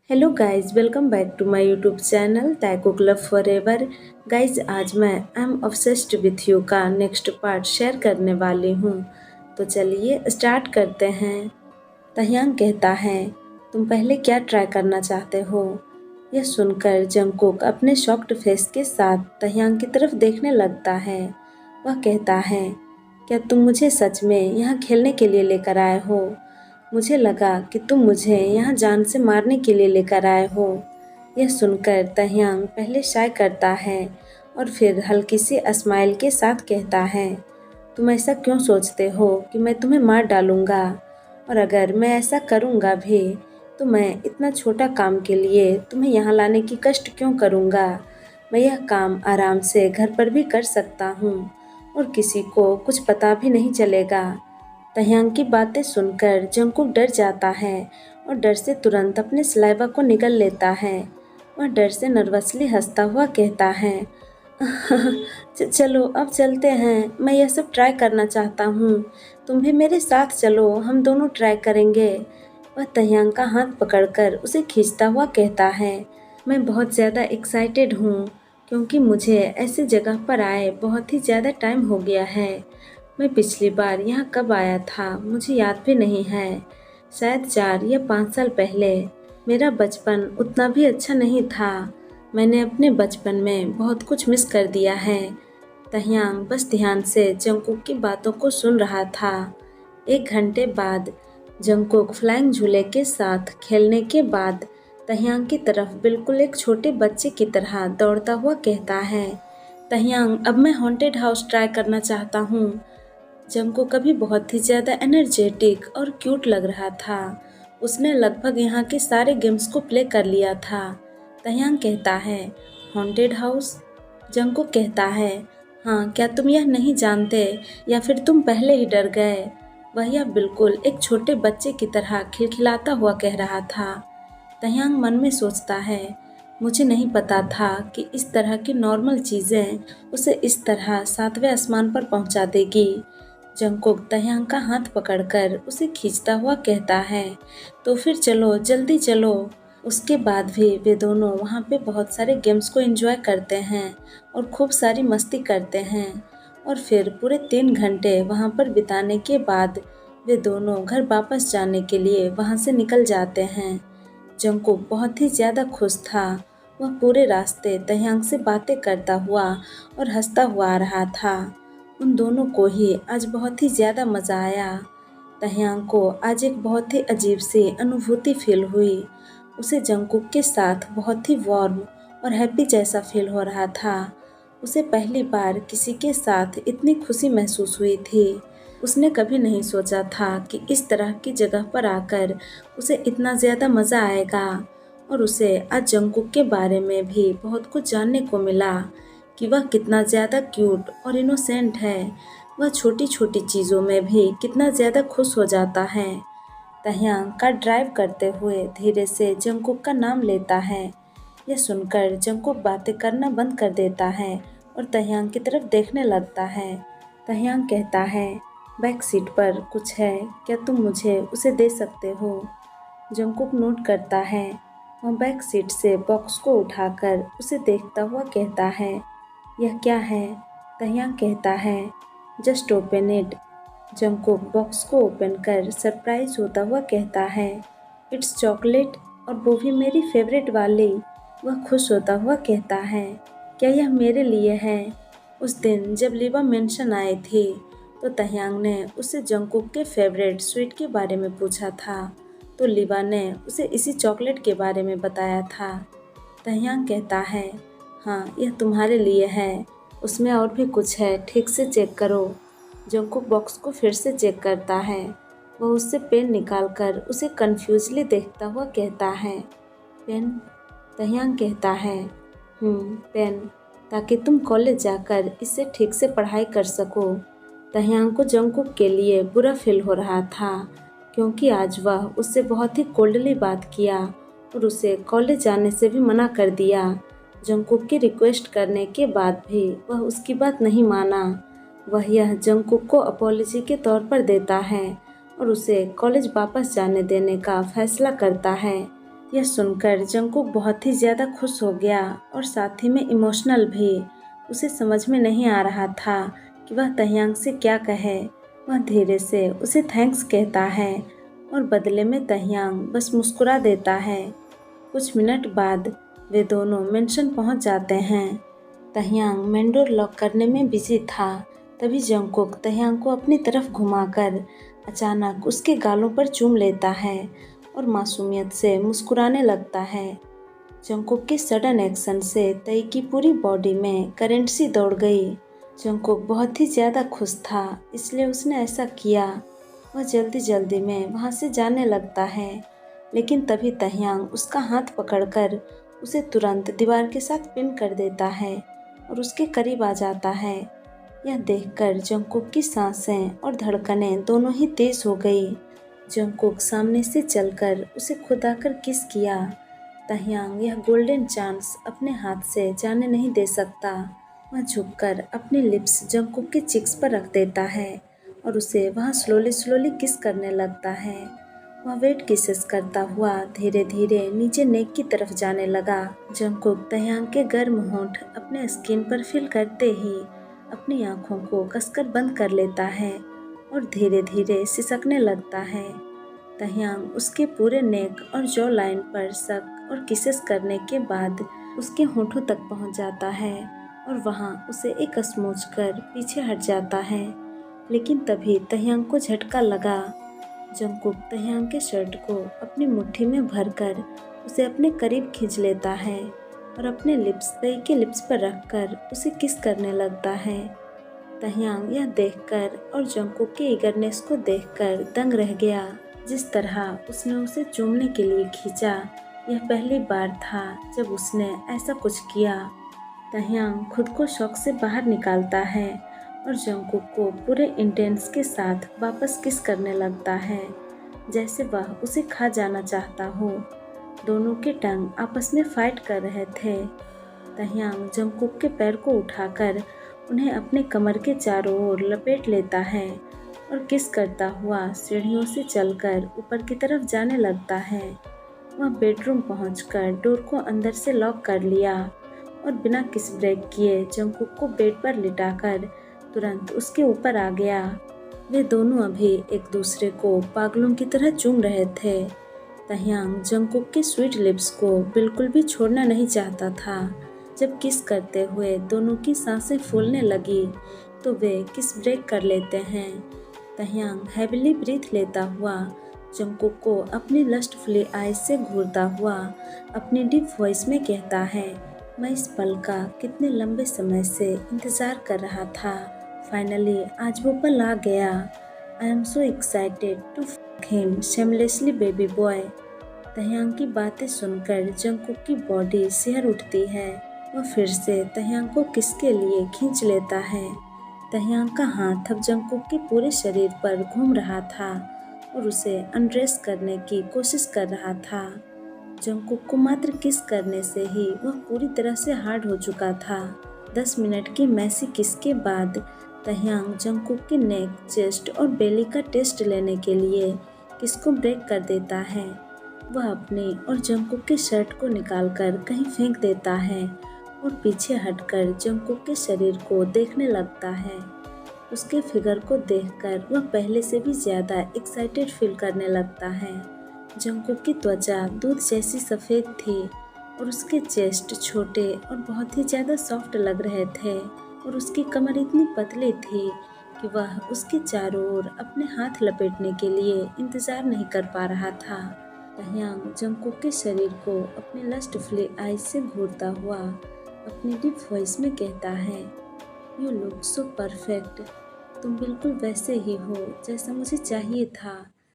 Hello guys, welcome back to my YouTube channel Taiko club forever. Guys, आज मैं I am obsessed with you का next part share करने वाली हूँ। तो चलिए स्टार्ट करते हैं। तह्यांग कहता है, तुम पहले क्या ट्राई करना चाहते हो? यह सुनकर जंगकुक अपने शॉक्ड फेस के साथ तह्यांग की तरफ देखने लगता है। वह कहता है, क्या तुम मुझे सच में यहाँ खेलने के लिए लेकर आए हो? मुझे लगा कि तुम मुझे यहाँ जान से मारने के लिए लेकर आए हो। यह सुनकर तह्यांग पहले शाय करता है और फिर हल्की सी स्माइल के साथ कहता है, तुम ऐसा क्यों सोचते हो कि मैं तुम्हें मार डालूंगा? और अगर मैं ऐसा करूंगा भी तो मैं इतना छोटा काम के लिए तुम्हें यहाँ लाने की कष्ट क्यों करूंगा? मैं यह काम आराम से घर पर भी कर सकता हूँ और किसी को कुछ पता भी नहीं चलेगा। तह्यांग की बातें सुनकर जंगकुक डर जाता है और डर से तुरंत अपने सलाइवा को निगल लेता है। वह डर से नर्वसली हंसता हुआ कहता है, चलो अब चलते हैं, मैं यह सब ट्राई करना चाहता हूँ। तुम भी मेरे साथ चलो, हम दोनों ट्राई करेंगे। वह तह्यांग का हाथ पकड़कर उसे खींचता हुआ कहता है, मैं बहुत ज़्यादा एक्साइटेड हूँ क्योंकि मुझे ऐसी जगह पर आए बहुत ही ज़्यादा टाइम हो गया है। मैं पिछली बार यहाँ कब आया था मुझे याद भी नहीं है, शायद 4 या 5 साल पहले। मेरा बचपन उतना भी अच्छा नहीं था। मैंने अपने बचपन में बहुत कुछ मिस कर दिया है। तह्यांग बस ध्यान से जंगकुक की बातों को सुन रहा था। 1 घंटे बाद जंगकुक फ्लाइंग झूले के साथ खेलने के बाद तह्यांग की तरफ बिल्कुल एक छोटे बच्चे की तरह दौड़ता हुआ कहता है, तह्यांग, अब मैं हॉन्टेड हाउस ट्राई करना चाहता हूँ। जंगकुक कभी बहुत ही ज़्यादा एनर्जेटिक और क्यूट लग रहा था। उसने लगभग यहाँ के सारे गेम्स को प्ले कर लिया था। तह्यांग कहता है, हॉन्टेड हाउस? जंगकुक कहता है, हाँ, क्या तुम यह नहीं जानते या फिर तुम पहले ही डर गए? वह यह बिल्कुल एक छोटे बच्चे की तरह खिलखिलाता हुआ कह रहा था। तह्यांग मन में सोचता है, मुझे नहीं पता था कि इस तरह की नॉर्मल चीज़ें उसे इस तरह 7वें आसमान पर पहुंचा देगी। जंगकुक तह्यांग का हाथ पकड़कर उसे खींचता हुआ कहता है, तो फिर चलो, जल्दी चलो। उसके बाद भी वे दोनों वहाँ पे बहुत सारे गेम्स को एंजॉय करते हैं और खूब सारी मस्ती करते हैं। और फिर पूरे 3 घंटे वहाँ पर बिताने के बाद वे दोनों घर वापस जाने के लिए वहाँ से निकल जाते हैं। जंगकुक बहुत ही ज़्यादा खुश था। वह पूरे रास्ते तह्यांग से बातें करता हुआ और हंसता हुआ आ रहा था। उन दोनों को ही आज बहुत ही ज़्यादा मज़ा आया। तह्यांग को आज एक बहुत ही अजीब सी अनुभूति फील हुई। उसे जंगकुक के साथ बहुत ही वार्म और हैप्पी जैसा फील हो रहा था। उसे पहली बार किसी के साथ इतनी खुशी महसूस हुई थी। उसने कभी नहीं सोचा था कि इस तरह की जगह पर आकर उसे इतना ज़्यादा मज़ा आएगा। और उसे आज जंगकुक के बारे में भी बहुत कुछ जानने को मिला कि वह कितना ज़्यादा क्यूट और इनोसेंट है। वह छोटी छोटी चीज़ों में भी कितना ज़्यादा खुश हो जाता है। तह्यांग कार ड्राइव करते हुए धीरे से जंगकुक का नाम लेता है। यह सुनकर जंगकुक बातें करना बंद कर देता है और तह्यांग की तरफ देखने लगता है। तह्यांग कहता है, बैक सीट पर कुछ है, क्या तुम मुझे उसे दे सकते हो? जंगकुक नोट करता है। वह बैक सीट से बॉक्स को उठाकर उसे देखता हुआ कहता है, यह क्या है? तह्यांग कहता है, just open it. Jungkook box को ओपन कर सरप्राइज होता हुआ कहता है, इट्स चॉकलेट, और वो भी मेरी फेवरेट वाली। वह खुश होता हुआ कहता है, क्या यह मेरे लिए है? उस दिन जब लीवा मेंशन आई थी तो तह्यांग ने उससे जंगकुक के फेवरेट स्वीट के बारे में पूछा था, तो लीवा ने उसे इसी चॉकलेट के बारे में बताया था। तह्यांग कहता है, हाँ, यह तुम्हारे लिए है, उसमें और भी कुछ है, ठीक से चेक करो। जंगकुक बॉक्स को फिर से चेक करता है। वह उससे पेन निकालकर उसे कंफ्यूजली देखता हुआ कहता है, पेन? तह्यांग कहता है, पेन, ताकि तुम कॉलेज जाकर इससे ठीक से पढ़ाई कर सको। तह्यांग को जंगकुक के लिए बुरा फील हो रहा था क्योंकि आज वह उससे बहुत ही कोल्डली बात किया और उसे कॉलेज जाने से भी मना कर दिया। जंगकुक की रिक्वेस्ट करने के बाद भी वह उसकी बात नहीं माना। वह यह जंगकुक को अपॉलॉजी के तौर पर देता है और उसे कॉलेज वापस जाने देने का फैसला करता है। यह सुनकर जंगकुक बहुत ही ज़्यादा खुश हो गया और साथ ही में इमोशनल भी। उसे समझ में नहीं आ रहा था कि वह तह्यांग से क्या कहे। वह धीरे से उसे थैंक्स कहता है और बदले में तह्यांग बस मुस्कुरा देता है। कुछ मिनट बाद वे दोनों मेंशन पहुंच जाते हैं। तह्यांग मेन डोर लॉक करने में बिजी था। तभी जंगकुक तह्यांग को अपनी तरफ घुमाकर अचानक उसके गालों पर चूम लेता है और मासूमियत से मुस्कुराने लगता है। जंगकुक के सडन एक्शन से तई की पूरी बॉडी में करंट सी दौड़ गई। जंगकुक बहुत ही ज़्यादा खुश था, इसलिए उसने ऐसा किया। वह जल्दी जल्दी में वहाँ से जाने लगता है, लेकिन तभी तह्यांग उसका हाथ पकड़कर उसे तुरंत दीवार के साथ पिन कर देता है और उसके करीब आ जाता है। यह देखकर जंगकुक की सांसें और धड़कनें दोनों ही तेज हो गई। जंगकुक सामने से चलकर उसे खुद आकर किस किया। तह्यांग यह गोल्डन चांस अपने हाथ से जाने नहीं दे सकता। वह झुककर अपने लिप्स जंगकुक के चिक्स पर रख देता है और उसे वहाँ स्लोली स्लोली किस करने लगता है। वह वेट किसेस करता हुआ धीरे धीरे नीचे नेक की तरफ जाने लगा। जंगकुक तह्यांग के गर्म होंठ अपने स्किन पर फील करते ही अपनी आंखों को कसकर बंद कर लेता है और धीरे धीरे सिसकने लगता है। तह्यांग उसके पूरे नेक और जॉ लाइन पर सक और किसेस करने के बाद उसके होठों तक पहुंच जाता है और वहां उसे एक स्मूच कर पीछे हट जाता है। लेकिन तभी तह्यांग को झटका लगा। जंगकुक तह्यांग के शर्ट को अपनी मुट्ठी में भरकर उसे अपने करीब खींच लेता है और अपने लिप्स तई के लिप्स पर रखकर उसे किस करने लगता है। तह्यांग यह देखकर और जंगकुक के ईगरनेस को देखकर दंग रह गया। जिस तरह उसने उसे चूमने के लिए खींचा, यह पहली बार था जब उसने ऐसा कुछ किया। तह्यांग खुद को शॉक से बाहर निकालता है और जंगकुक को पूरे इंटेंस के साथ वापस किस करने लगता है, जैसे वह उसे खा जाना चाहता हो। दोनों के टंग आपस में फाइट कर रहे थे। तह्यांग जंगकुक के पैर को उठाकर उन्हें अपने कमर के चारों ओर लपेट लेता है और किस करता हुआ सीढ़ियों से चलकर ऊपर की तरफ जाने लगता है। वह बेडरूम पहुंचकर डोर को अंदर से लॉक कर लिया और बिना किस ब्रेक किए जंगकुक को बेड पर लिटाकर तुरंत उसके ऊपर आ गया। वे दोनों अभी एक दूसरे को पागलों की तरह चूम रहे थे। तह्यांग जंगकुक के स्वीट लिप्स को बिल्कुल भी छोड़ना नहीं चाहता था। जब किस करते हुए दोनों की सांसें फूलने लगी तो वे किस ब्रेक कर लेते हैं। तह्यांग हैविली ब्रीथ लेता हुआ जंगकुक को अपनी लस्टफुली आइज से घूरता हुआ अपनी डीप वॉइस में कहता है, मैं इस पल का कितने लंबे समय से इंतज़ार कर रहा था। फाइनली आज वो पल आ गया। I am so excited to fuck him shamelessly baby boy. Taehyung की बातें सुनकर जंगकुक की बॉडी सिहर उठती है। वह फिर से तह्यांग को किस के लिए खींच लेता है। तह्यांग का हाथ अब जंगकुक के पूरे शरीर पर घूम रहा था और उसे अनड्रेस करने की कोशिश कर रहा था। जंगकुक को मात्र किस करने से ही वह पूरी तरह से हार्ड हो चुका था। 10 मिनट की मैसी किस के बाद तह्यांग जंगकुक के नेक, चेस्ट और बेली का टेस्ट लेने के लिए किस को ब्रेक कर देता है। वह अपने और जंगकुक के शर्ट को निकालकर कहीं फेंक देता है और पीछे हटकर जंगकुक के शरीर को देखने लगता है। उसके फिगर को देखकर वह पहले से भी ज़्यादा एक्साइटेड फील करने लगता है। जंगकुक की त्वचा दूध जैसी सफ़ेद थी और उसके चेस्ट छोटे और बहुत ही ज़्यादा सॉफ्ट लग रहे थे और उसकी कमर इतनी पतली थी कि वह उसके चारों ओर अपने हाथ लपेटने के लिए इंतज़ार नहीं कर पा रहा था। तह्यांग जंगकुक के शरीर को अपने लस्टफुली आइज से घूरता हुआ अपनी डीप वॉइस में कहता है, यू लुक सो परफेक्ट। तुम बिल्कुल वैसे ही हो जैसा मुझे चाहिए था।